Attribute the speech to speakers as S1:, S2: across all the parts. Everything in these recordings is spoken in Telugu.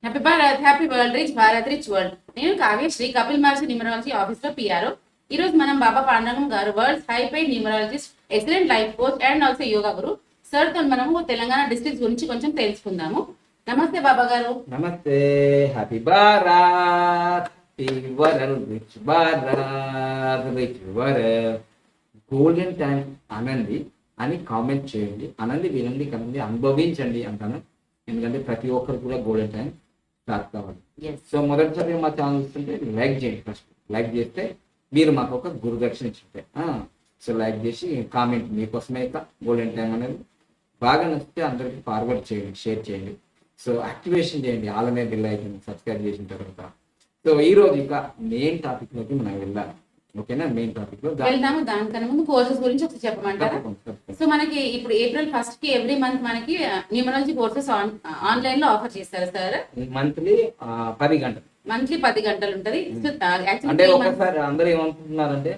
S1: Happy Bharat, happy world, rich Bharat, rich world. నేను కావ్యశ్రీ, కపిల్ మహర్షి న్యూమరాలజీ ఆఫీస్ లో పిఆర్. ఈ రోజు మనం బాబా పాండరంగం గారు, world high paid numerologist, excellent life coach and also yoga Guru. Sir తో మనము తెలంగాణ డిస్ట్రిక్ట్ గురించి కొంచెం తెలుసుకుందాము. నమస్తే బాబా గారు.
S2: నమస్తే. Happy Bharat, happy world, rich Bharat, rich world. Golden time అనండి అని కామెంట్ చేయండి. అనండి, వినండి, కనండి, అనుభవించండి అంటాను. ఎందుకంటే ప్రతి ఒక్కరు కూడా గోల్డెన్ టైం స్టార్ట్ కావాలి. సో మొదటిసారి మా ఛానల్ ఇస్తుంటే లైక్ చేయండి. ఫస్ట్ లైక్ చేస్తే మీరు మాకు ఒక గురుదక్షిణ ఇచ్చుంటే సో లైక్ చేసి కామెంట్ మీకోసమే గోల్డెన్ టైం అనేది బాగా నచ్చితే అందరికి ఫార్వర్డ్ చేయండి, షేర్ చేయండి. సో యాక్టివేషన్ చేయండి, ఆలనే బిల్ అయితే సబ్స్క్రైబ్ చేసిన తర్వాత. సో ఈ రోజు ఇంకా మెయిన్ టాపిక్ లోకి మనం వెళ్ళాలి. ఓకేనా? మెయిన్ టాపిక్ లో
S1: వెళ్దాము. దానికన్నా ముందు కోర్సెస్ గురించి ఒకసారి చెప్పమంటారా? సో మనకి ఇప్పుడు ఏప్రిల్ 1st కి ఎవ్రీ మంత్ మనకి న్యూమరాలజీ కోర్సెస్ ఆన్లైన్ లో ఆఫర్ చేస్తారు సార్.
S2: మంత్లీ 10 గంటలు.
S1: మంత్లీ 10 గంటలు ఉంటది.
S2: అంటే ఒకసారి అందరూ ఏమనుకుంటున్నారంటే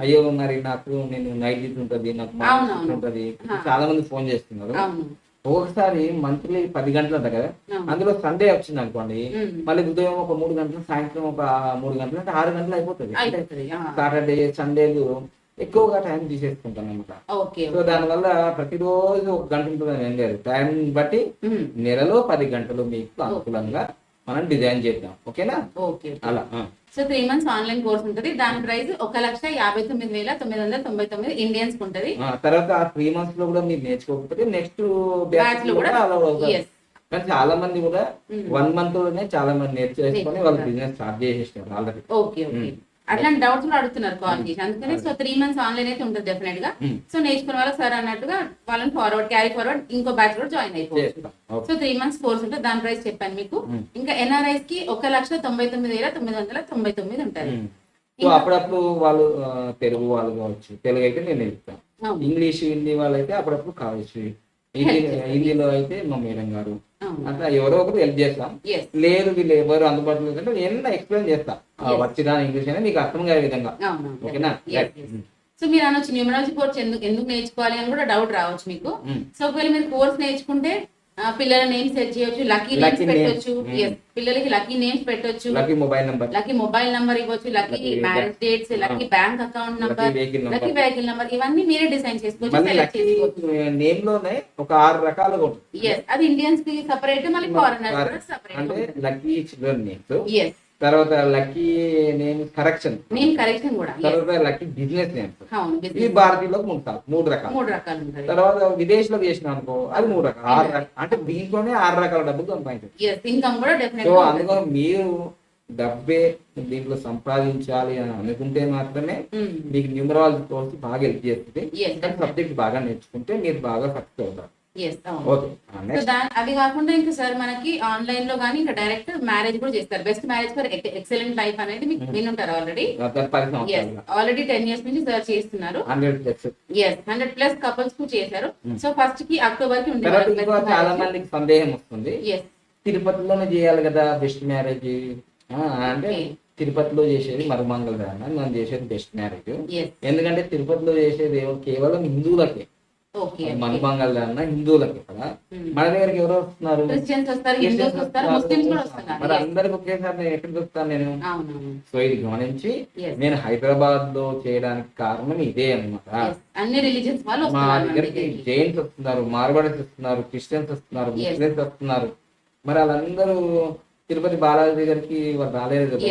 S2: అయ్యో మరి నాకు నేను నైట్ డ్యూటీ ఉంటది, నాకు ఉంటది, చాలా మంది ఫోన్ చేస్తున్నారు. ఒకసారి మంత్లీ 10 గంటలు అంట కదా, అందులో సండే వచ్చింది అనుకోండి, మళ్ళీ ఉదయం ఒక 3 గంటలు, సాయంత్రం ఒక 3 గంటలు, అంటే 6 గంటలు అయిపోతుంది. సాటర్డే సండేలు ఎక్కువగా టైం తీసేసుకుంటాను అనమాట. సో దానివల్ల ప్రతిరోజు 1 గంట ఉంటుందని ఏం లేదు. టైం బట్టి నెలలో 10 గంటలు మీకు అనుకూలంగా మనం డిజైన్ చేద్దాం. ఓకేనా? అలా.
S1: సో 3 months ఆన్లైన్ కోర్స్ ఉంటుంది. దాని ప్రైస్ 1,59,999 ఇండియన్స్ ఉంటది.
S2: తర్వాత ఆ 3 months లో కూడా మీరు నేర్చుకోకపోతే నెక్స్ట్ బ్యాచ్ లో కూడా అలా అవుతుంది. కానీ చాలా మంది కూడా 1 month లోనే చాలా మంది నేర్చుకొని వాళ్ళ బిజినెస్ స్టార్ట్ చేసేసారు ఆల్రెడీ.
S1: ఓకే. అట్లాంటి డౌట్స్ కూడా అడుగుతున్నారు కాల్ చేసి. అందుకని సో 3 months ఆన్లైన్ అయితే ఉంటుంది డెఫినెట్ గా. సో నేర్చుకున్న వాళ్ళకి సార్ అన్నట్టుగా వాళ్ళని క్యారీ ఫార్వర్డ్ ఇంకో బ్యాచ్ కూడా జాయిన్ అయిపోవచ్చు. సో 3 months కోర్స్ ఉంటుంది. దాని ప్రైస్ చెప్పాను మీకు. ఇంకా ఎన్ఆర్ఐస్ కి 1,99,999 ఉంటుంది.
S2: సో అప్పుడప్పుడు వాళ్ళు తెలుగు వాళ్ళు కావచ్చు, తెలుగు అయితే నేను నేర్పుతాను. ఇంగ్లీష్, హిందీ వాళ్ళు అయితే అప్పుడప్పుడు కావచ్చు. హిందీలో అయితే మా మేడం గారు అట్లా ఎవరో ఒకరు హెల్ప్ చేస్తాం. లేదు వీళ్ళు ఎవరు అందుబాటులో అంటే నేను ఎక్స్ప్లెయిన్ చేస్తా, వచ్చిన ఇంగ్లీష్ అనేది మీకు అర్థం కాయే విధంగా. ఓకేనా?
S1: సో మీరు అనొచ్చు న్యూమరాలజీ కోర్స్ ఎందుకు నేర్చుకోవాలి అని కూడా డౌట్ రావచ్చు మీకు. సో ఒకవేళ మీరు కోర్స్ నేర్చుకుంటే పిల్లల నేమ్స్ సెట్ చేయొచ్చు, లక్కీ నేమ్స్ పెట్టొచ్చు. పిల్లలకి లక్కీ నేమ్స్ పెట్టొచ్చు, లక్కీ మొబైల్ నంబర్ ఇవ్వచ్చు, lucky marriage dates, lucky bank account number, lucky vehicle number, ఇవన్నీ మీరే డిజైన్ చేసుకోవచ్చు.
S2: నేమ్ లోనే ఒక 6 రకాలుగా ఉంటుంది.
S1: అది ఇండియన్స్ కి సెపరేట్, మళ్ళీ ఫారినర్స్ సెపరేట్.
S2: అంటే లక్కీ చిల్డ్రన్ నేమ్స్, తర్వాత లక్కీ నేమ్ కరెక్షన్
S1: కూడా,
S2: తర్వాత లక్కీ బిజినెస్ నేమ్స్. ఈ భారతీయులకు 3 రకాలు. తర్వాత విదేశీలో చేసిన అనుకో అది 3 రకాలు, 6 రకాలు. అంటే దీంట్లోనే 6 రకాల డబ్బులు సంపాదించారు. సో అందులో మీరు డబ్బే దీంట్లో సంపాదించాలి అని అనుకుంటే మాత్రమే మీకు న్యూమరాలజీ కోర్స్ బాగా హెల్ప్ చేస్తుంది. సబ్జెక్ట్ బాగా నేర్చుకుంటే మీరు బాగా సక్సెస్ అవుతారు.
S1: అవి కాకుండా ఇంకా సార్ మనకి ఆన్లైన్ లో గానీ ఇంకా డైరెక్ట్ మ్యారేజ్ కూడా చేస్తారు. Best marriage for excellent life అనేది మీకు వినుంటారు ఆల్రెడీ. 10 years నుంచి సార్ చేస్తున్నారు. 100+ కపుల్స్ కు చేశారు. సో ఫస్ట్ కి అక్టోబర్ కి
S2: ఉండేది. చాలా మందికి సందేహం వస్తుంది, తిరుపతిలోనే చేయాలి కదా బెస్ట్ మ్యారేజ్ అంటే. తిరుపతిలో చేసేది మరుమంగళ దాన్ని, మనం చేసేది బెస్ట్ మ్యారేజ్. ఎందుకంటే తిరుపతిలో చేసేది కేవలం హిందువులకే, మనుమంగళ దాన్న హిందువులకి. కదా మన దగ్గరికి ఎవరు వస్తున్నారు? మరి అందరికి ఒకేసారి నేను ఎక్కడికి వస్తాను నేను? సో ఇది గమనించి నేను హైదరాబాద్ లో చేయడానికి కారణం ఇదే అన్నమాట. మా దగ్గరికి జైన్స్ వస్తున్నారు, మార్వాడీస్ వస్తున్నారు, క్రిస్టియన్స్ వస్తున్నారు, ముస్లిమ్స్ వస్తున్నారు. మరి వాళ్ళందరూ తిరుపతి బాలాజీ దగ్గరికి వాళ్ళు రాలేదు కదా.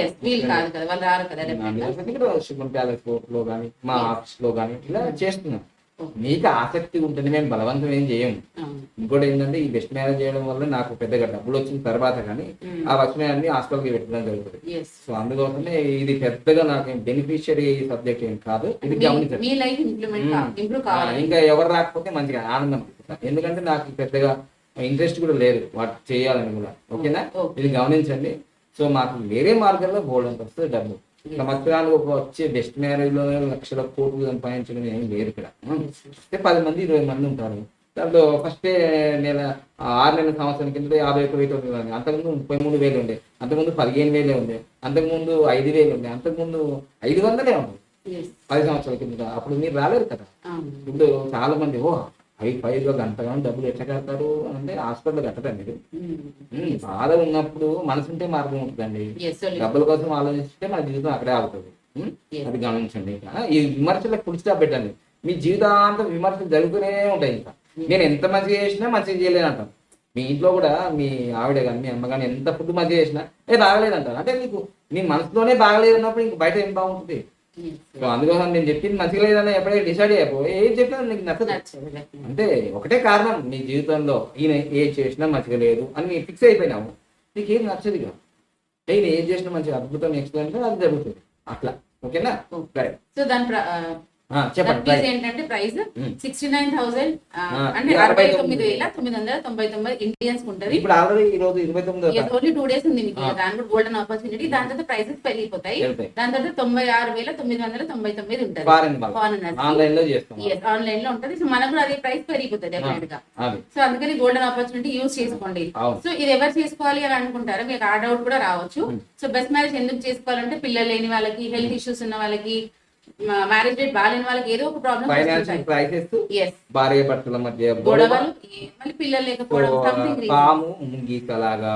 S2: శుభన్ ప్యాలెస్ లో కానీ మా ఆఫీస్ లో కానీ ఇలా చేస్తున్నాం. మీకు ఆసక్తి ఉంటుంది, మేము బలవంతం ఏం చేయము. ఇంకోటి ఏంటంటే ఈ బెస్ట్ మ్యారేజ్ చేయడం వల్ల నాకు పెద్దగా డబ్బులు వచ్చిన తర్వాత కానీ ఆ వచ్చినాయన్ని హాస్పిటల్కి పెట్టడం జరుగుతుంది. సో అందుకోసమే ఇది పెద్దగా నాకు బెనిఫిషియరీ సబ్జెక్ట్ ఏం కాదు. ఇది గమనించండి. ఇంకా ఎవరు రాకపోతే మంచిగా ఆనందం. ఎందుకంటే నాకు పెద్దగా ఇంట్రెస్ట్ కూడా లేదు వాటి చేయాలని కూడా. ఓకేనా? ఇది గమనించండి. సో మాకు వేరే మార్గంలో బోల్డ్ వస్తుంది డబ్బు. సంవత్సరానికి వచ్చే బెస్ట్ మ్యారేజ్ లో లక్షల కోట్లు సంపాదించడం ఏం లేదు ఇక్కడ. 10 మంది 20 మంది ఉంటారు. దాంట్లో ఫస్ట్ నెల 6 నెలల సంవత్సరం కింద 51,000 ఉంది. అంతకుముందు 33,000 ఉండే, అంతకుముందు 15,000 ఉండే, అంతకుముందు 5,000 ఉండే, అంతకుముందు 500 ఉంది 10 సంవత్సరాల కింద. అప్పుడు మీరు రాలేరు కదా. ఇప్పుడు చాలా మంది హైఫైగా గంటగా డబ్బులు ఎట్లా కడతారు అంటే హాస్పిటల్ కట్టడం మీరు బాధ ఉన్నప్పుడు మనసు ఉంటే మార్గం ఉంటుందండి. డబ్బుల కోసం ఆలోచిస్తే మన జీవితం అక్కడే ఆగుతుంది. అది గమనించండి. ఇంకా ఈ విమర్శలకు ఫుల్ స్టాప్ పెట్టండి. మీ జీవితాంతం విమర్శలు జరుగుతూనే ఉంటాయి. ఇంకా నేను ఎంత మంచిగా చేసినా మంచిగా చేయలేను అంటాను. మీ ఇంట్లో కూడా మీ ఆవిడ కానీ మీ అమ్మ కానీ ఎంత ఫుడ్ మంచిగా చేసినా బాగలేదు అంటారు. అంటే మీకు మీ మనసులోనే బాగలేదు అన్నప్పుడు ఇంక బయట ఏం బాగుంటుంది. సో అందుకోసం నేను చెప్పింది మంచిగా లేదని ఎప్పుడైతే డిసైడ్ అయిపోయి ఏం చెప్పినా నీకు నచ్చదు. అంటే ఒకటే కారణం, మీ జీవితంలో ఈయన ఏం చేసినా మంచిగా లేదు అని నేను ఫిక్స్ అయిపోయినాము. నీకు ఏం నచ్చదు ఇక నేను ఏం చేసినా మంచిగా అద్భుతం ఎక్స్ప్లెయిన్ అది జరుగుతుంది అట్లా. ఓకేనా?
S1: సో దాని
S2: చెప్పండి.
S1: ఏంటంటే ప్రైస్ 69,000 అంటే 69,999 ఇండియన్స్ ఉంటుంది.
S2: ఇప్పుడు ఆల్రెడీ ఈ రోజు 29
S1: ఓన్లీ 2 days ఉంది మీకు. దాని కూడా గోల్డెన్ ఆపర్చునిటీ. దాని తర్వాత ప్రైసెస్ పెరిగిపోతాయి. దాని తర్వాత 96,999 ఉంటుంది ఆన్లైన్ లో ఉంటుంది. సో మనకు కూడా అదే ప్రైస్ పెరిగిపోతుంది డెఫినెట్ గా. సో అందుకని గోల్డెన్ ఆపర్చునిటీ యూజ్ చేసుకోండి. సో ఇది ఎవరు చేసుకోవాలి అని అనుకుంటారు, మీకు ఆ డౌట్ కూడా రావచ్చు. సో బెస్ట్ మ్యారేజ్ ఎందుకు చేసుకోవాలంటే పిల్లలు లేని వాళ్ళకి, హెల్త్ ఇష్యూస్ ఉన్న వాళ్ళకి, మ్యారేజ్ డేట్ బాగాలేని వాళ్ళకి ఏదో ఒక ప్రాబ్లమ్,
S2: ఫైనాన్షియల్ క్రైసిస్, భార్య భర్తల మధ్య
S1: గొడవలు, మళ్ళీ పిల్లలు లేకపోవడం,
S2: పాము ముంగీకలాగా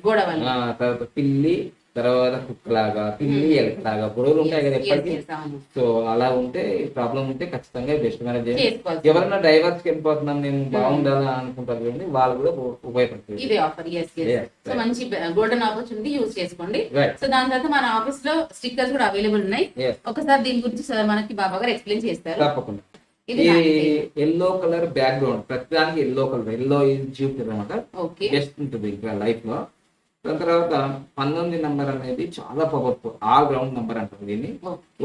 S1: గొడవలు,
S2: తర్వాత పిల్లి, తర్వాత కుక్కలాగా, పిల్లి ఎలకలాగా గొడవలు ఉంటాయి కదా ఎప్పటికీ. సో అలా ఉంటే ప్రాబ్లం ఉంటే ఖచ్చితంగా బెస్ట్ మ్యారేజ్ చేయాలి. ఎవరైనా డైవర్స్ కి వెళ్ళిపోతున్నాం నేను బాగుండాలని అనుకుంటారు చూడండి, వాళ్ళు కూడా ఉపయోగపడుతుంది.
S1: ఇదే ఆఫర్. సో మంచి గోల్డెన్ ఆపర్చునిటీ యూజ్ చేసుకోండి. సో దాని తర్వాత మన ఆఫీస్ లో స్టిక్కర్స్ కూడా అవైలబుల్ ఉన్నాయి. ఒకసారి దీని గురించి సార్ మనకి బాబా గారు ఎక్స్ప్లెయిన్ చేస్తారు.
S2: తప్పకుండా. ఇది ఎల్లో కలర్ బ్యాక్గ్రౌండ్, ప్రతిదానికి ఎల్లో కలర్, ఎల్లో చూపుతుంది అనమాట. బెస్ట్ ఉంటుంది ఇంకా లైఫ్ లో. దాని తర్వాత 19 నెంబర్ అనేది చాలా పవర్ఫుల్, ఆల్ రౌండ్ నెంబర్ అంటారు దీన్ని.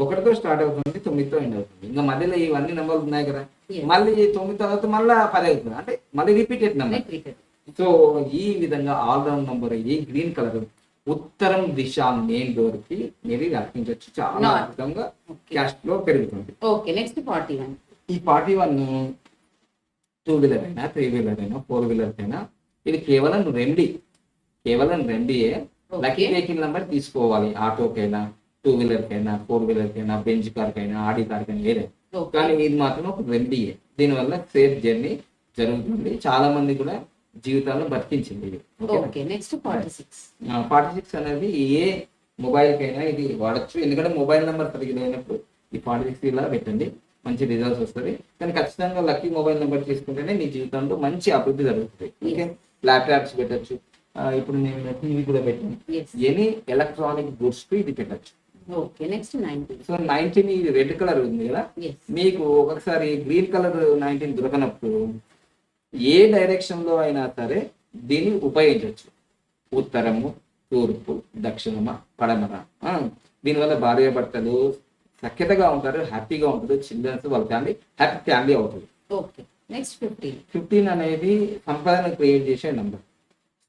S2: 1తో స్టార్ట్ అవుతుంది, 9తో ఎండ్ అవుతుంది. ఇంకా మధ్యలో ఇవన్నీ నెంబర్లు ఉన్నాయి కదా, మళ్ళీ 9 తర్వాత మళ్ళీ 10 అవుతుంది, అంటే మళ్ళీ రిపీటెడ్ నెంబర్. సో ఈ విధంగా ఆల్ రౌండ్ నెంబర్, ఈ గ్రీన్ కలర్ ఉత్తరం దిశ మెయిన్ డోర్ కి మీరు రక్షించవచ్చు. చాలా అద్భుతంగా క్యాష్ ఫ్లో పెరుగుతుంది.
S1: నెక్స్ట్ 41.
S2: ఈ 41 2 వీలర్ అయినా, 3 వీలర్ అయినా, 4 వీలర్ అయినా ఇది కేవలం రెండే. లక్కీ వెహికల్ నెంబర్ తీసుకోవాలి. ఆటోకైనా, 2 వీలర్ కైనా, 4 వీలర్ కైనా, బెంచ్ కార్ కైనా, ఆడి కార్ కైనా ఏదే. కానీ ఇది మాత్రం ఒక రెండే. దీనివల్ల సేఫ్ జర్నీ జరుగుతుంది. చాలా మంది కూడా జీవితాలను బతికించింది.
S1: నెక్స్ట్
S2: 46 అనేది ఏ మొబైల్ కైనా ఇది వాడచ్చు. ఎందుకంటే మొబైల్ నెంబర్ సరిగ్గా లేనప్పుడు ఈ 46 ఇలా పెట్టండి, మంచి రిజల్ట్స్ వస్తుంది. కానీ ఖచ్చితంగా లక్కీ మొబైల్ నెంబర్ తీసుకుంటేనే మీ జీవితంలో మంచి అభివృద్ధి జరుగుతుంది. ఓకే, ల్యాప్టాప్స్ పెట్టచ్చు. ఇప్పుడు నేను టీవీ కూడా పెట్టాను. ఎనీ ఎలక్ట్రానిక్ గుడ్స్ కి ఇది పెట్టచ్చు.
S1: నెక్స్ట్ 19.
S2: సో 19 ఇది రెడ్ కలర్ ఉంది కదా, మీకు ఒకసారి గ్రీన్ కలర్ 19 దొరకనప్పుడు ఏ డైరెక్షన్ లో అయినా సరే దీన్ని ఉపయోగించవచ్చు. ఉత్తరము, తూర్పు, దక్షిణమ, పడమర. దీనివల్ల భార్య భర్తలు సఖ్యతగా ఉంటారు, హ్యాపీగా ఉంటారు. చిల్డ్రన్స్ వాళ్ళ ఫ్యామిలీ హ్యాపీ ఫ్యామిలీ అవుతుంది.
S1: నెక్స్ట్
S2: 15 అనేది సంపాదన క్రియేట్ చేసే నంబర్.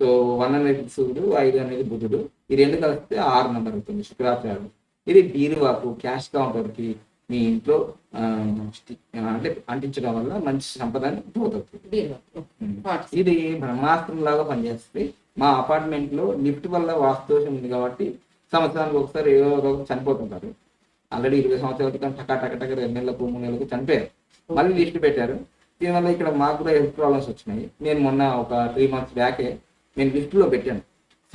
S2: సో 1 అనేది సూర్యుడు, 5 అనేది బుధుడు. ఈ రెండు కలిస్తే 6 నెంబర్ అవుతుంది, శుక్రాచారం. ఇది బీరువాకు, క్యాష్ కౌంటర్కి, మీ ఇంట్లో అంటే అంటించడం వల్ల మంచి సంపద గ్రోత్ అవుతుంది. ఇది బ్రహ్మాస్త్రం లాగా పనిచేస్తుంది. మా అపార్ట్మెంట్ లో లిఫ్ట్ వల్ల వాస్తు ఉంది కాబట్టి సంవత్సరానికి ఒకసారి ఏదో ఒకరు చనిపోతుంటారు. ఆల్రెడీ 20 సంవత్సరాల క్రితం టక 2 నెలలకు 3 నెలలకు చనిపోయారు. మళ్ళీ లిఫ్ట్ పెట్టారు. దీనివల్ల ఇక్కడ మాకు కూడా హెల్త్ ప్రాబ్లమ్స్ వచ్చినాయి. నేను మొన్న ఒక 3 months బ్యాకే నేను లిఫ్ట్లో పెట్టాను.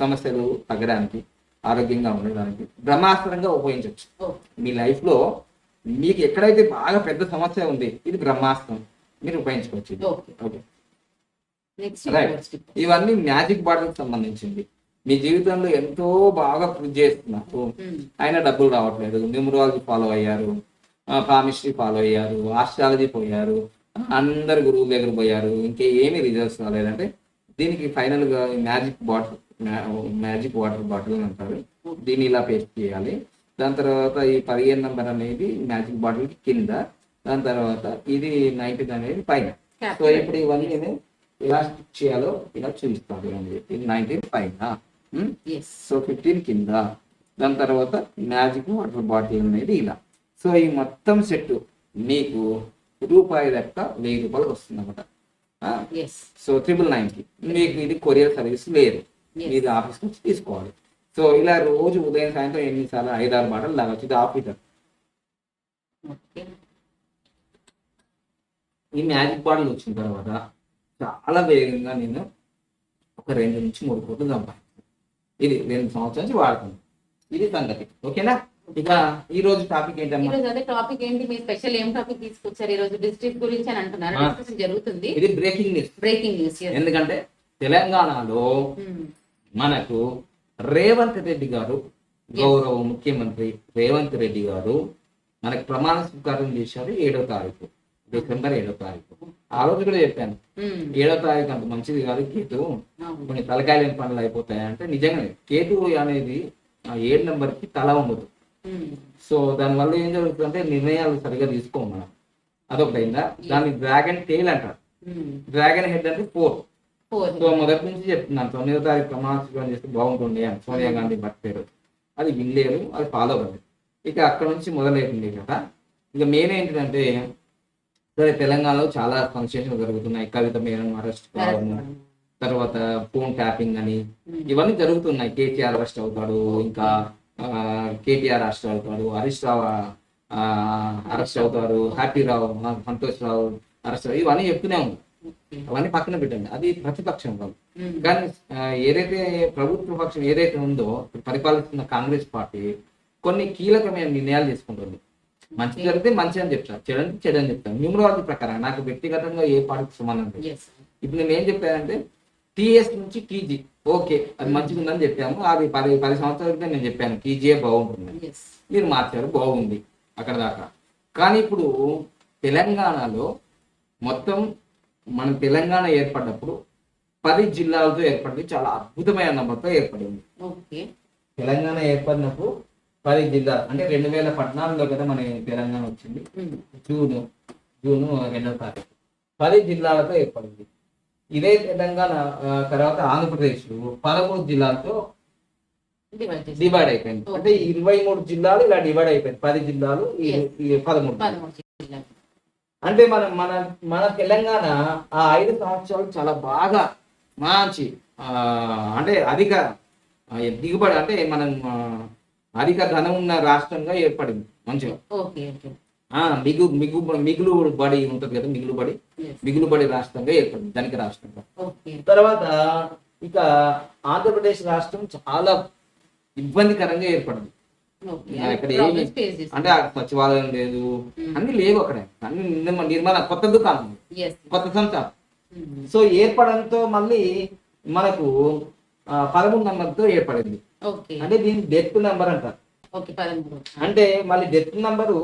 S2: సమస్యలు తగ్గడానికి, ఆరోగ్యంగా ఉండడానికి బ్రహ్మాస్త్రంగా ఉపయోగించవచ్చు. మీ లైఫ్లో మీకు ఎక్కడైతే బాగా పెద్ద సమస్య ఉంది, ఇది బ్రహ్మాస్త్రం, మీరు ఉపయోగించుకోవచ్చు. Okay, right. ఇవన్నీ మ్యాజిక్ బాటిల్కి సంబంధించింది. మీ జీవితంలో ఎంతో బాగా కృషి చేస్తున్నారు, అయినా డబ్బులు రావట్లేదు. న్యూమరాలజీ ఫాలో అయ్యారు, పామిస్ట్రీ ఫాలో అయ్యారు, ఆస్ట్రాలజీ పోయారు, అందరు గురువుల దగ్గర పోయారు, ఇంకా ఏమీ రిజల్ట్స్ రాలేదంటే దీనికి ఫైనల్ గా మ్యాజిక్ వాటర్ బాటిల్ అని అంటారు. దీన్ని ఇలా పేస్ట్ చేయాలి. దాని తర్వాత ఈ 15 నెంబర్ అనేది మ్యాజిక్ బాటిల్ కి కింద, దాని తర్వాత ఇది 19 అనేది పైన. సో ఇప్పుడు ఇవన్నీ ఎలా స్టిక్ చేయాలో ఇలా చూపిస్తాను. ఇది 19 పైన, సో 15 కింద, దాని తర్వాత మ్యాజిక్ వాటర్ బాటిల్ అనేది ఇలా. సో ఈ మొత్తం సెట్ మీకు రూపాయి లెక్క 1000 రూపాయలు వస్తుంది అనమాట. సో 999కి మీకు ఇది కొరియర్ సర్వీస్ లేదు, మీరు ఆఫీస్కి వచ్చి తీసుకోవాలి. సో ఇలా రోజు ఉదయం సాయంత్రం 8 సార్లు 5-6 బాటలు లాగొచ్చు. ఇది ఆఫీసర్. ఈ మ్యాజిక్ బాటిల్ వచ్చిన తర్వాత చాలా వేగంగా నేను ఒక 2 నుంచి 3 కోట్లు సంపాదిస్తాను. ఇది 2 సంవత్సరాల నుంచి వాడుతున్నాను. ఇది సంగతి. ఓకేనా? ఇక ఈ రోజు టాపిక్
S1: ఈ
S2: ఏంటమ్మా?
S1: రోజు అదే టాపిక్ ఏంటి, మీ స్పెషల్ ఏం టాపిక్ తీసుకొచ్చారు ఈ రోజు? డిస్ట్రిక్ట్ గురించి అని అంటున్నారు, డిస్కషన్ జరుగుతుంది.
S2: ఇది బ్రేకింగ్ న్యూస్.
S1: Breaking news.
S2: ఎందుకంటే తెలంగాణలో మనకు రేవంత్ రెడ్డి గారు, గౌరవ ముఖ్యమంత్రి రేవంత్ రెడ్డి గారు మనకు ప్రమాణ స్వీకారం చేశారు 7వ తారీఖు, డిసెంబర్ 7వ తారీఖు. ఆ రోజు కూడా చెప్పాను 7వ తారీఖు అంత మంచిది కాదు, కేతు కొన్ని తలకాయలేని పనులు అయిపోతాయి అంటే నిజంగానే కేతు అనేది 7 నెంబర్కి తల ఉండదు. సో దానివల్ల ఏం జరుగుతుందంటే నిర్ణయాలు సరిగా తీసుకోము మనం. అదొకటి అయిందా. దాన్ని డ్రాగన్ టేల్ అంటారు, డ్రాగన్ హెడ్ అంటే 4. సో మొదటి నుంచి చెప్తున్నాను 9వ తారీఖు ప్రమాణ స్వీకారం చేస్తే బాగుంటుంది అని సోనియా గాంధీ బర్త్డే. అది వినలేరు, అది ఫాలో అవ్వలేదు. ఇక అక్కడ నుంచి మొదలైతుంది కదా. ఇక మెయిన్ ఏంటంటే సరే తెలంగాణలో చాలా ఫంక్షన్స్ జరుగుతున్నాయి. కవిత మేనన్ అరెస్ట్ కావడము, తర్వాత ఫోన్ ట్యాపింగ్ అని ఇవన్నీ జరుగుతున్నాయి. కేటీఆర్ అరెస్ట్ అవుతాడు, ఇంకా కేటీఆర్ అరెస్ట్ అవుతాడు, హరీష్ రావు అరెస్ట్ అవుతారు, హ్యాపీ రావు, సంతోష్ రావు అరెస్ట్ అవ్వదు, ఇవన్నీ చెప్తూనే ఉంది. అవన్నీ పక్కన పెట్టండి, అది ప్రతిపక్షం వాళ్ళు. కానీ ఏదైతే ప్రభుత్వ పక్షం ఏదైతే ఉందో పరిపాలిస్తున్న కాంగ్రెస్ పార్టీ కొన్ని కీలకమైన నిర్ణయాలు తీసుకుంటుంది. మంచి జరిగితే మంచి అని చెప్తాను, చెడు అంటే చెడు అని చెప్తాను. న్యూమరాలజీ ప్రకారం నాకు వ్యక్తిగతంగా ఏ పార్టీకి సంబంధం లేదు. ఇప్పుడు నేను ఏం చెప్పానంటే టీఎస్ నుంచి టీజీ ఓకే అది మంచిగా ఉందని చెప్పాము. అది 10 సంవత్సరాల క్రితం నేను చెప్పాను టీజీఏ బాగుంటుంది, మీరు మార్చారు, బాగుంది అక్కడ దాకా. కానీ ఇప్పుడు తెలంగాణలో మొత్తం మన తెలంగాణ ఏర్పడినప్పుడు 10 జిల్లాలతో ఏర్పడింది, చాలా అద్భుతమైన నంబర్తో ఏర్పడింది. తెలంగాణ ఏర్పడినప్పుడు 10 జిల్లాలు అంటే 2014లో కదా మన తెలంగాణ వచ్చింది, జూన్ 2వ తారీఖు 10 జిల్లాలతో ఏర్పడింది. ఇదే తెలంగాణ తర్వాత ఆంధ్రప్రదేశ్ 13 జిల్లాలతో డివైడ్ అయిపోయింది. అంటే 23 జిల్లాలు ఇలా డివైడ్ అయిపోయింది. 10 జిల్లాలు 13 అంటే మన తెలంగాణ ఆ 5 సంవత్సరాలు చాలా బాగా మంచి అంటే అధిక దిగుబడి అంటే మనం అధిక ధనం ఉన్న రాష్ట్రంగా ఏర్పడింది మంచిగా. మిగులు బడి ఉంటది కదా, మిగులు బడి రాష్ట్రంగా ఏర్పడింది, ధనిక రాష్ట్రంగా. తర్వాత ఇక ఆంధ్రప్రదేశ్ రాష్ట్రం చాలా ఇబ్బందికరంగా ఏర్పడింది. ఇక్కడ ఏమి అంటే సచివాలయం లేదు, అన్ని లేవు అక్కడ, అన్ని నిర్మాణ కొత్త దుకాణం, కొత్త సంస్థ. సో ఏర్పడంతో మళ్ళీ మనకు 13 నెంబర్తో ఏర్పడింది. అంటే దీన్ని డెత్ నెంబర్ అంటారు. అంటే మళ్ళీ డెత్ నెంబరు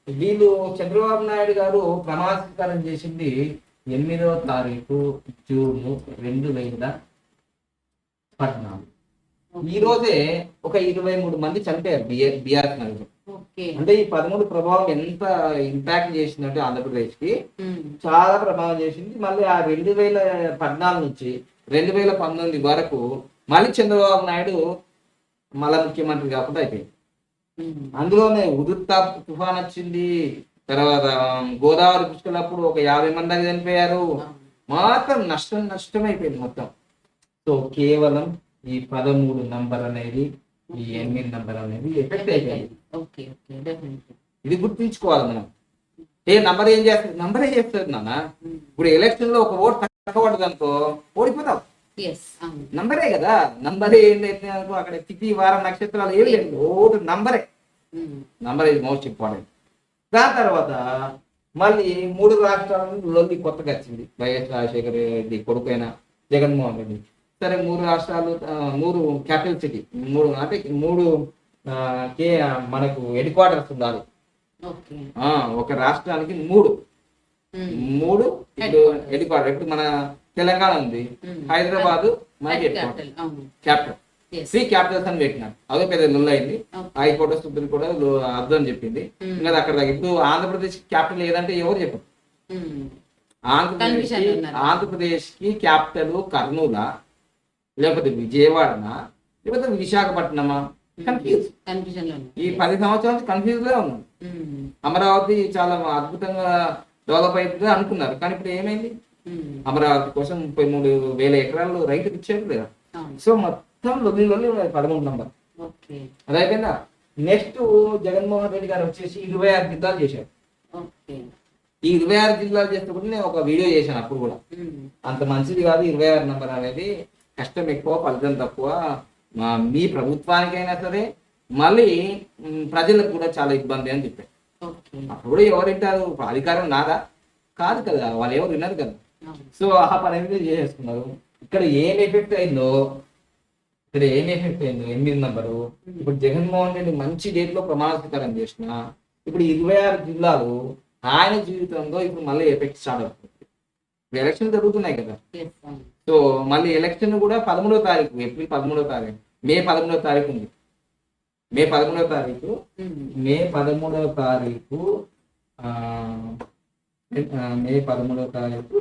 S2: వీళ్ళు చంద్రబాబు నాయుడు గారు ప్రమాణ స్వీకారం చేసింది 8వ తారీఖు జూన్ 2014. ఈ రోజే ఒక 23 మంది చనిపోయారు బీఆర్ నగర్. అంటే ఈ 13 ప్రభావం ఎంత ఇంపాక్ట్ చేసిందంటే ఆంధ్రప్రదేశ్ కి చాలా ప్రభావం చేసింది. మళ్ళీ ఆ 2014 నుంచి 2019 వరకు మళ్ళీ చంద్రబాబు నాయుడు మళ్ళా ముఖ్యమంత్రి కాకుండా అయిపోయింది. అందులోనే ఉదుర్తా తుఫాన్ వచ్చింది, తర్వాత గోదావరి పుష్కలప్పుడు ఒక 50 మంది దాకా చనిపోయారు. మొత్తం నష్టం అయిపోయింది మొత్తం. సో కేవలం ఈ 13 నంబర్ అనేది, ఈ 8 నంబర్ అనేది ఎఫెక్ట్ అయిపోయింది. ఇది గుర్తుంచుకోవాలి మనం. నంబర్ ఏం చేస్తుంది? నంబర్ ఏం చేస్తుంది నాన్న. ఇప్పుడు ఎలక్షన్ లో ఒక ఓటు తక్కువ పడ్డది అనుకో ఓడిపోతావు, నంబరే కదా. నంబర్ ఏంటైతే అక్కడ తిథి వారం నక్షత్రాలు ఏమి లేదు, ఓటు నంబరే. నంబర్ ఇది మోస్ట్ ఇంపార్టెంట్. దాని తర్వాత మళ్ళీ 3 రాష్ట్రాల నుంచి లొల్లి కొత్తగా వచ్చింది. వైఎస్ రాజశేఖర రెడ్డి కొడుకైన జగన్మోహన్ రెడ్డి. సరే 3 రాష్ట్రాలు, 3 క్యాపిటల్ సిటీ, 3 అంటే 3 మనకు హెడ్ క్వార్టర్స్ ఉండాలి. ఒక రాష్ట్రానికి 3 ఇప్పుడు హెడ్ క్వార్టర్. ఇప్పుడు మన తెలంగాణ ఉంది, హైదరాబాద్ మనకి హెడ్ క్వార్టర్, క్యాపిటల్. 3 క్యాపిటల్స్ అని పెట్టినారు. అదే పెద్ద లొల్లు అయింది. హైకోర్టు సుప్రీం కోర్టు అర్థం చెప్పింది. ఇంకా అక్కడ ఇప్పుడు ఆంధ్రప్రదేశ్ క్యాపిటల్ ఏదంటే ఎవరు చెప్పరు. ఆంధ్రప్రదేశ్ కి క్యాపిటల్ కర్నూలా, లేకపోతే విజయవాడనా, లేకపోతే విశాఖపట్నమా? కన్ఫ్యూజన్. ఈ 10 సంవత్సరాల నుంచి కన్ఫ్యూజ్ గా ఉన్నాం. అమరావతి చాలా అద్భుతంగా డెవలప్ అవుతుంది అనుకున్నారు, కానీ ఇప్పుడు ఏమైంది? అమరావతి కోసం 33,000 ఎకరాలు రైతుకి ఇచ్చారు లేదా? సో మొత్తం లొల్లి 13 నంబర్ అది అయిపోయిందా. నెక్స్ట్ జగన్మోహన్ రెడ్డి గారు వచ్చేసి 26 జిల్లాలు చేశారు. ఈ 26 జిల్లాలు చేసినప్పుడు నేను ఒక వీడియో చేశాను అప్పుడు కూడా. అంత మంచిది కాదు 26 నెంబర్ అనేది, కష్టం ఎక్కువ ఫలితం తక్కువ, మీ ప్రభుత్వానికైనా సరే మళ్ళీ ప్రజలకు కూడా చాలా ఇబ్బంది అని చెప్పారు. అప్పుడు కూడా ఎవరు వింటారు, అధికారం నాదా కాదు కదా, వాళ్ళు ఎవరు విన్నారు కదా. సో ఆ పని అనేది చేసేసుకున్నారు. ఇక్కడ ఏం ఎఫెక్ట్ అయిందో 8 నెంబరు. ఇప్పుడు జగన్మోహన్ రెడ్డి మంచి డేట్ లో ప్రమాణ స్వీకారం చేసిన ఇప్పుడు 26 జిల్లాలు ఆయన జీవితంలో ఇప్పుడు మళ్ళీ ఎఫెక్ట్ స్టార్ట్ అవుతుంది. ఇప్పుడు ఎలక్షన్ జరుగుతున్నాయి కదా. సో మళ్ళీ ఎలక్షన్ కూడా 13వ తారీఖు, ఏప్రిల్ 13వ తారీఖు, మే 13వ తారీఖు ఉంది. మే 13వ తారీఖు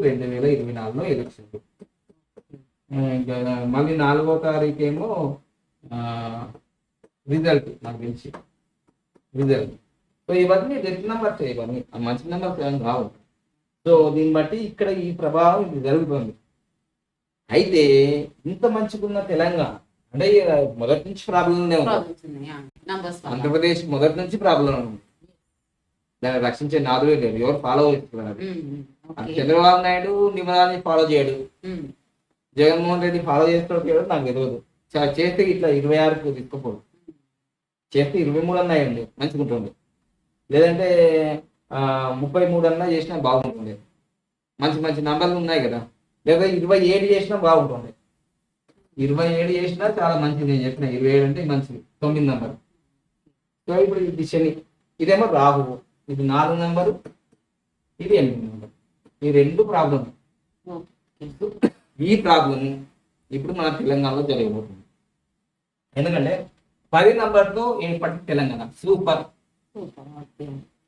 S2: 2024లో ఎలక్షన్. మళ్ళీ 4వ తారీఖు ఏమో రిజల్ట్, నాకు తెలిసి రిజల్ట్. సో ఇవన్నీ డెత్ నెంబర్స్, ఇవన్నీ మంచి నెంబర్స్ ఏమైనా రావు. సో దీన్ని బట్టి ఇక్కడ ఈ ప్రభావం ఇది జరుగుతుంది. అయితే ఇంత మంచిగున్న తెలంగాణ అంటే మొదటి నుంచి ప్రాబ్లంనే ఉంది. ఆంధ్రప్రదేశ్ మొదటి నుంచి ప్రాబ్లం ఉంది. దాన్ని రక్షించే నాదులే లేరు, ఎవరు ఫాలో చేస్తున్నారు. చంద్రబాబు నాయుడు నిబంధనని ఫాలో చేయడు, జగన్మోహన్ రెడ్డి ఫాలో చేస్తాడు నాకు తెలియదు. చేస్తే ఇట్లా 26కు తీసుకుపోడు, చేస్తే 23 అన్నా అయ్యండి మంచిగా ఉంటుంది, లేదంటే 33 అన్నా చేసినా బాగుంటుంది. మంచి మంచి నంబర్లు ఉన్నాయి కదా, లేదా 27 చేసినా బాగుంటుంది. 27 చేసినా చాలా మంచిది. నేను చెప్పిన 27 అంటే మంచిది, 9 నెంబర్. సో ఇప్పుడు ఇది శని, ఇదేమో రాహువు, ఇది 4 నెంబరు, ఇది 8 నెంబర్. ఈ 2 ప్రాబ్లం. ఈ ప్రాబ్లం ఇప్పుడు మన తెలంగాణలో జరగబోతుంది. ఎందుకంటే 10 నెంబర్తో ఏర్పడి తెలంగాణ సూపర్,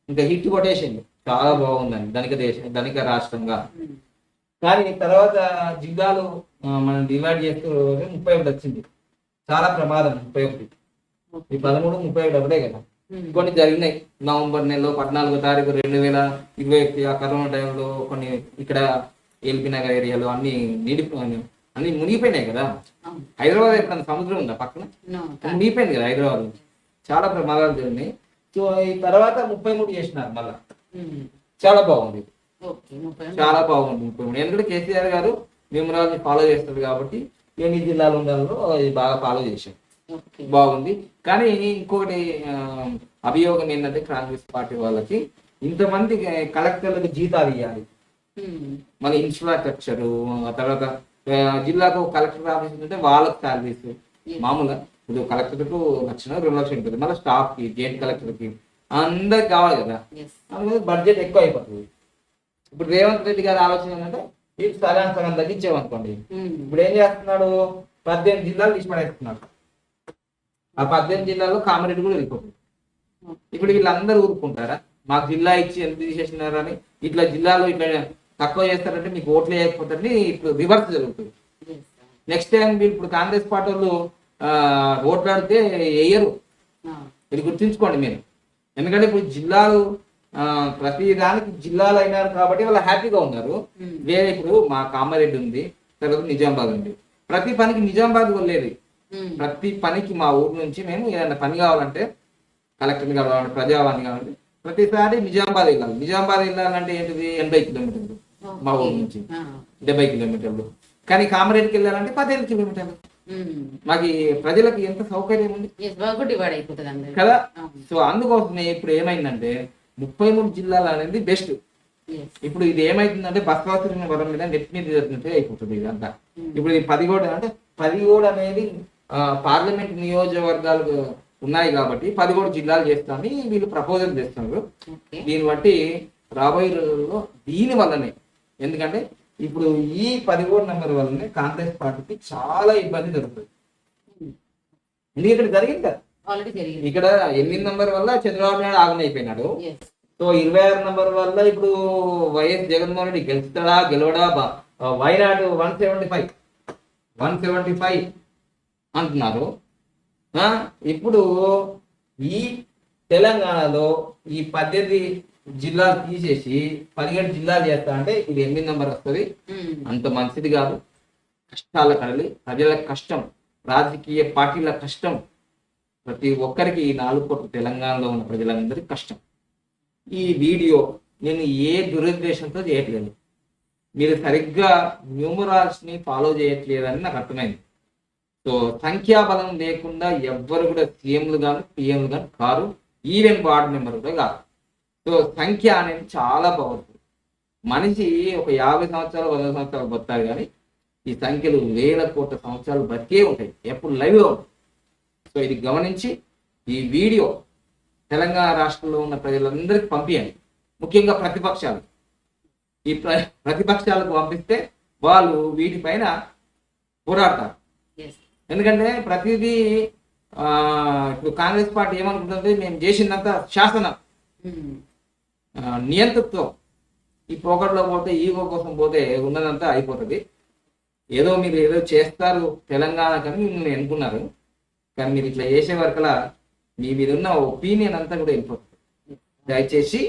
S2: ఇంకా హిట్ కొటేషన్ చాలా బాగుందండి ధనిక రాష్ట్రంగా. కానీ తర్వాత జిల్లాలు మనం డివైడ్ చేస్తూ 31 వచ్చింది, చాలా ప్రమాదం. 31 ఈ 13, 31 ఒకటే కదా. కొన్ని జరిగినాయి నవంబర్ నెలలో 14వ తారీఖు 2021 ఆ కరోనా టైంలో కొన్ని ఇక్కడ ఎల్బీ నగర్ ఏరియాలో అన్ని మునిగిపోయినాయి కదా. హైదరాబాద్ ఎప్పుడన్నా సముద్రం ఉందా పక్కన? మునిగిపోయింది కదా హైదరాబాద్. చాలా ప్రమాదాలు జరిగినాయి. సో ఈ తర్వాత 33 చేసినారు మళ్ళా, చాలా బాగుంది, చాలా బాగుంది 33. ఎందుకంటే కేసీఆర్ గారు న్యూమరాలజీ ఫాలో చేస్తారు కాబట్టి ఎన్ని జిల్లాలు ఉండాలో ఇది బాగా ఫాలో చేశారు, బాగుంది. కానీ ఇంకొకటి అభియోగం ఏంటంటే కాంగ్రెస్ పార్టీ వాళ్ళకి ఇంతమంది కలెక్టర్లకు జీతాలు ఇవ్వాలి, మన ఇన్ఫ్రాస్ట్రక్చర్, తర్వాత జిల్లాకు కలెక్టర్ ఆఫీస్ ఉంటే వాళ్ళకి శాలరీస్ మామూలుగా. ఇప్పుడు కలెక్టర్కు 1 లక్ష 2 లక్షలు ఉంటుంది, మళ్ళీ స్టాఫ్ కి, జాయింట్ కలెక్టర్ కి అందరికి కావాలి కదా. అందుకని బడ్జెట్ ఎక్కువ అయిపోతుంది. ఇప్పుడు రేవంత్ రెడ్డి గారి ఆలోచన ఏంటంటే ఇది సగం తగ్గించామనుకోండి. ఇప్పుడు ఏం చేస్తున్నాడు, 18 జిల్లాలు తీసి పడేస్తున్నాడు. ఆ 18 జిల్లాల్లో కామారెడ్డి కూడా వెళ్ళిపోతుంది. ఇప్పుడు వీళ్ళందరూ ఊరుకుంటారా, మాకు జిల్లా ఇచ్చి ఎంత తీసేసినారని? ఇట్లా జిల్లాలో ఇట్లా తక్కువ చేస్తారంటే మీకు ఓట్లు వేయకపోతే ఇప్పుడు రివర్స్ జరుగుతుంది. నెక్స్ట్ టైం ఇప్పుడు కాంగ్రెస్ పార్టీ వాళ్ళు ఓట్లాడితే వేయరు, ఇది గుర్తుంచుకోండి మీరు. ఎందుకంటే ఇప్పుడు జిల్లాలు ప్రతి దానికి జిల్లాలు అయినారు కాబట్టి వాళ్ళు హ్యాపీగా ఉన్నారు. వేరే ఇప్పుడు మా కామారెడ్డి ఉంది, తర్వాత నిజామాబాద్ ఉంది. ప్రతి పనికి నిజామాబాద్ వెళ్ళేది, ప్రతి పనికి మా ఊరు నుంచి మేము ఏదైనా పని కావాలంటే, కలెక్టర్ కావాలంటే, ప్రజావాణి కావాలంటే ప్రతిసారి నిజామాబాద్ వెళ్ళాలి. నిజామాబాద్ వెళ్ళాలంటే ఏంటిది 80 కిలోమీటర్లు, మా ఊరు నుంచి 70 కిలోమీటర్లు. కానీ కామారెడ్డికి వెళ్ళాలంటే 15 కిలోమీటర్లు. మాకు ప్రజలకు ఎంత సౌకర్యం ఉంది కదా. సో అందుకోసమే ఇప్పుడు ఏమైందంటే 33 జిల్లాలు అనేది బెస్ట్. ఇప్పుడు ఇది ఏమైతుందంటే బస్వాసుల వరం మీద నెట్ మీద అయిపోతుంది ఇదంతా. ఇప్పుడు ఇది 10 అంటే 10 అనేది పార్లమెంట్ నియోజకవర్గాలు ఉన్నాయి కాబట్టి 10 జిల్లాలు చేస్తామని వీళ్ళు ప్రపోజల్ చేస్తున్నారు. దీన్ని బట్టి రాబోయే రోజుల్లో దీని వల్లనే, ఎందుకంటే ఇప్పుడు ఈ 11 నెంబర్ వల్లనే కాంగ్రెస్ పార్టీకి చాలా ఇబ్బంది జరుగుతుంది. ఎందుకంటే ఇక్కడ జరిగింది కదా, ఇక్కడ 8 నెంబర్ వల్ల చంద్రబాబు నాయుడు ఆగం అయిపోయినాడు. సో 26 నెంబర్ వల్ల ఇప్పుడు వైఎస్ జగన్మోహన్ రెడ్డి గెలుస్తాడా గెలవడా? వైనాడు 175 అంటున్నారు. ఇప్పుడు ఈ తెలంగాణలో ఈ 18 జిల్లాలు తీసేసి 17 జిల్లాలు చేస్తా అంటే ఇది 8 నెంబర్ వస్తుంది. అంత మంచిది కాదు. కష్టాల కడలి, ప్రజల కష్టం, రాజకీయ పార్టీల కష్టం, ప్రతి ఒక్కరికి ఈ 4 కోట్ల తెలంగాణలో ఉన్న ప్రజలందరికీ కష్టం. ఈ వీడియో నేను ఏ దురుద్దేశంతో చేయట్లేదు. మీరు సరిగ్గా న్యూమరాల్స్ని ఫాలో చేయట్లేదని నాకు అర్థమైంది. సో సంఖ్యాబలం లేకుండా ఎవ్వరు కూడా సీఎంలు కానీ పిఎంలు కానీ కారు, ఈవెన్ వార్డు మెంబర్ కూడా కాదు. సో సంఖ్య అనేది చాలా పవర్ఫుల్. మనిషి ఒక 50 సంవత్సరాలు 100 సంవత్సరాలు బతారు, కానీ ఈ సంఖ్యలు వేల కోట్ల సంవత్సరాలు బతికే ఉంటాయి, ఎప్పుడు లైవ్గా ఉంటాయి. సో ఇది గమనించి ఈ వీడియో తెలంగాణ రాష్ట్రంలో ఉన్న ప్రజలందరికీ పంపించండి, ముఖ్యంగా ప్రతిపక్షాలు. ఈ ప్రతిపక్షాలకు పంపిస్తే వాళ్ళు వీటిపైన పోరాడతారు. ఎందుకంటే ప్రతిదీ ఇప్పుడు కాంగ్రెస్ పార్టీ ఏమనుకుంటుంది, మేము చేసినంత శాసనం, నియంతృత్వం, ఈ పోకట్లో పోతే ఈగో కోసం పోతే ఉన్నదంతా అయిపోతుంది. ఏదో మీరు ఏదో చేస్తారు తెలంగాణకని మిమ్మల్ని అనుకున్నారు, కానీ మీరు ఇట్లా చేసే వరకలా మీ మీద ఉన్న ఒపీనియన్ అంతా కూడా వెళ్ళిపోతుంది. దయచేసి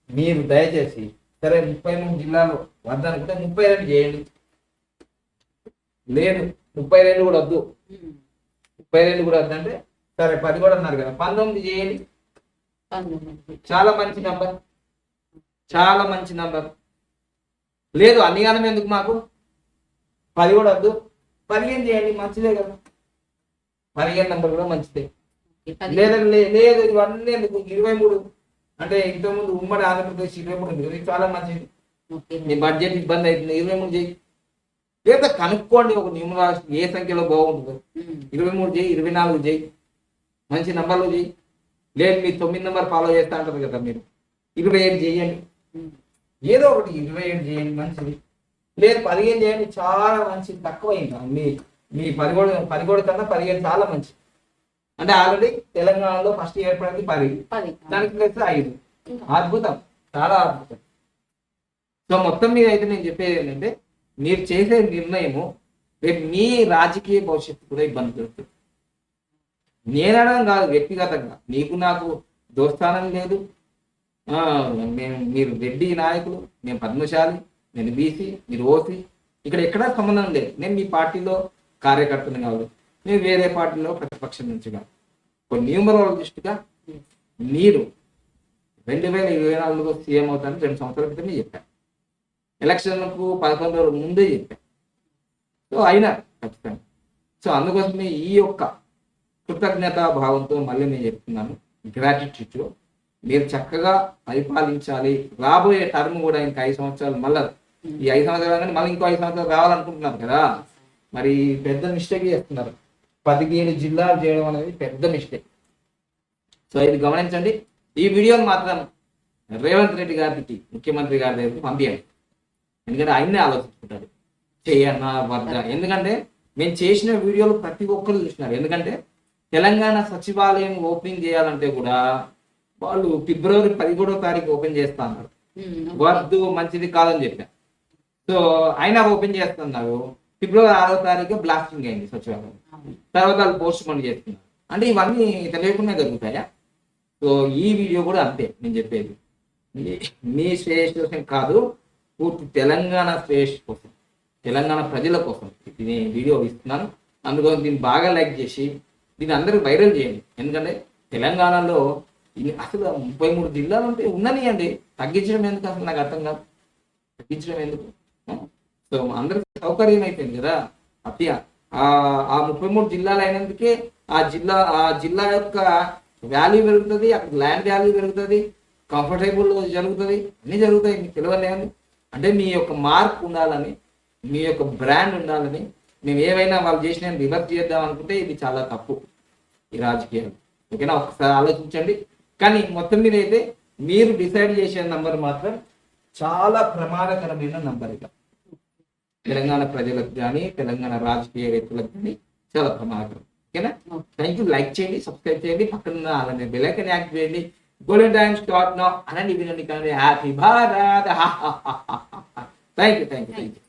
S2: మీరు దయచేసి సరే 33 జిల్లాలు వద్దనుకుంటే 32 చేయండి, లేదు 32 కూడా వద్దు, 32 కూడా వద్దంటే సరే 10 కూడా అన్నారు కదా 19 చేయండి. చాలా మంచి నంబర్, చాలా మంచి నంబర్. లేదు అన్నిగానం ఎందుకు మాకు 10 కూడా వద్దు, 15 చేయండి, మంచిదే కదా, 15 నంబర్ కూడా మంచిదే. లేదండి లేదు ఇవన్నీ ఎందుకు 23 అంటే ఇంతకుముందు ఉమ్మడి ఆంధ్రప్రదేశ్ 23 ఇది చాలా మంచిది. మీ బడ్జెట్ ఇబ్బంది అవుతుంది, 23 చేయి. లేదా కనుక్కోండి ఒక న్యూమరాల్స్ ఏ సంఖ్యలో బాగుంటుందో, 23 చేయి, 24 చేయి, మంచి నంబర్లు చేయి. లేదు మీరు 9 నెంబర్ ఫాలో చేస్తా అంటారు కదా, మీరు 27 చేయండి, ఏదో ఒకటి 27 చేయండి, మంచిది. లేదు 15 చేయండి, చాలా మంచిది. తక్కువైంది మీ 10 కన్నా 15 చాలా మంచిది. అంటే ఆల్రెడీ తెలంగాణలో ఫస్ట్ ఏర్పడింది 10, దానికి ప్లస్ 5. అద్భుతం, చాలా అద్భుతం. సో మొత్తం మీద అయితే నేను చెప్పేది ఏంటంటే మీరు చేసే నిర్ణయము రేపు మీ రాజకీయ భవిష్యత్తు కూడా ఇబ్బంది పెడుతుంది. నేనడం కాదు, వ్యక్తిగతంగా నీకు నాకు దోస్తానం లేదు. మీరు రెడ్డి నాయకులు, మేము పద్మశాలి, నేను బీసీ, మీరు ఓసీ, ఇక్కడ ఎక్కడా సంబంధం లేదు. నేను మీ పార్టీలో కార్యకర్తను కాదు, నేను వేరే పార్టీలో ప్రతిపక్షం నుంచి కాదు. ఒక న్యూమరాలజిస్ట్గా మీరు 2024లో సీఎం అవుతారని 2 సంవత్సరాల క్రితమే చెప్పాను, ఎలక్షన్లకు 11 రోజుల ముందే చెప్పాను. సో అయినా ఖచ్చితంగా. సో అందుకోసమే ఈ యొక్క కృతజ్ఞతా భావంతో మళ్ళీ నేను చెప్తున్నాను, గ్రాటిట్యూడ్లో మీరు చక్కగా పరిపాలించాలి. రాబోయే టర్మ్ కూడా ఇంకా 5 సంవత్సరాలు, మళ్ళీ ఈ 5 సంవత్సరాలు కానీ మళ్ళీ ఇంకో 5 సంవత్సరాలు రావాలనుకుంటున్నారు కదా, మరి పెద్ద మిస్టేక్ చేస్తున్నారు. 17 జిల్లాలు చేయడం అనేది పెద్ద మిస్టేక్. సో ఇది గమనించండి. ఈ వీడియోని మాత్రం రేవంత్ రెడ్డి గారికి, ముఖ్యమంత్రి గారి దగ్గరికి పంపించండి. ఎందుకంటే ఆయన్నే ఆలోచించుకుంటాడు చేయన్నా వద్దా. ఎందుకంటే మేము చేసిన వీడియోలు ప్రతి ఒక్కరు చూసినారు. ఎందుకంటే తెలంగాణ సచివాలయం ఓపెనింగ్ చేయాలంటే కూడా వాళ్ళు ఫిబ్రవరి 11వ తారీఖు ఓపెన్ చేస్తా అన్నారు. వద్దు, మంచిది కాదని చెప్పాను. సో ఆయన ఓపెన్ చేస్తున్నారు. ఫిబ్రవరి 6వ తారీఖు బ్లాస్టింగ్ అయింది సచివాలయం. తర్వాత వాళ్ళు పోస్ట్ పోన్ చేస్తున్నారు. అంటే ఇవన్నీ తెలియకుండా జరుగుతాయా? సో ఈ వీడియో కూడా అంతే. నేను చెప్పేది మీ శ్రేయస్ కోసం కాదు, పూర్తి తెలంగాణ శ్రేయస్ కోసం, తెలంగాణ ప్రజల కోసం ఇది వీడియో ఇస్తున్నాను. అందుకోసం దీన్ని బాగా లైక్ చేసి దీన్ని అందరూ వైరల్ చేయండి. ఎందుకంటే తెలంగాణలో అసలు 33 జిల్లాలు ఉంటే ఉన్ననియండి, తగ్గించడం ఎందుకు అసలు నాకు అర్థం కాదు. తగ్గించడం ఎందుకు? సో అందరికి సౌకర్యం అయిపోయింది కదా. అతి ఆ 33 జిల్లాలు అయినందుకే ఆ జిల్లా యొక్క వాల్యూ పెరుగుతుంది, అక్కడ ల్యాండ్ వాల్యూ పెరుగుతుంది, కంఫర్టబుల్ జరుగుతుంది, అన్నీ జరుగుతాయి. మీకు తెలియలేని అంటే మీ యొక్క మార్క్ ఉండాలని, మీ యొక్క బ్రాండ్ ఉండాలని, మేము ఏవైనా వాళ్ళు చేసిన రివర్స్ చేద్దాం అనుకుంటే ఇది చాలా తప్పు ఈ రాజకీయాలు. ఓకేనా? ఒకసారి ఆలోచించండి. కానీ మొత్తం మీద అయితే మీరు డిసైడ్ చేసే నంబర్ మాత్రం చాలా ప్రమాదకరమైన నంబర్. ఇక తెలంగాణ ప్రజలకు కానీ తెలంగాణ రాజకీయవేత్తలకు కానీ చాలా ప్రమాదకరం. ఓకేనా? Thank you. లైక్ చేయండి, సబ్స్క్రైబ్ చేయండి, పక్కన అలానే బెల్ ఐకాన్ యాక్టివేట్ చేయండి. గోల్డెన్ టైమ్ స్టార్ట్ నౌ అనండి, వినండి కానీ హ్యాపీ భారత్. Thank you.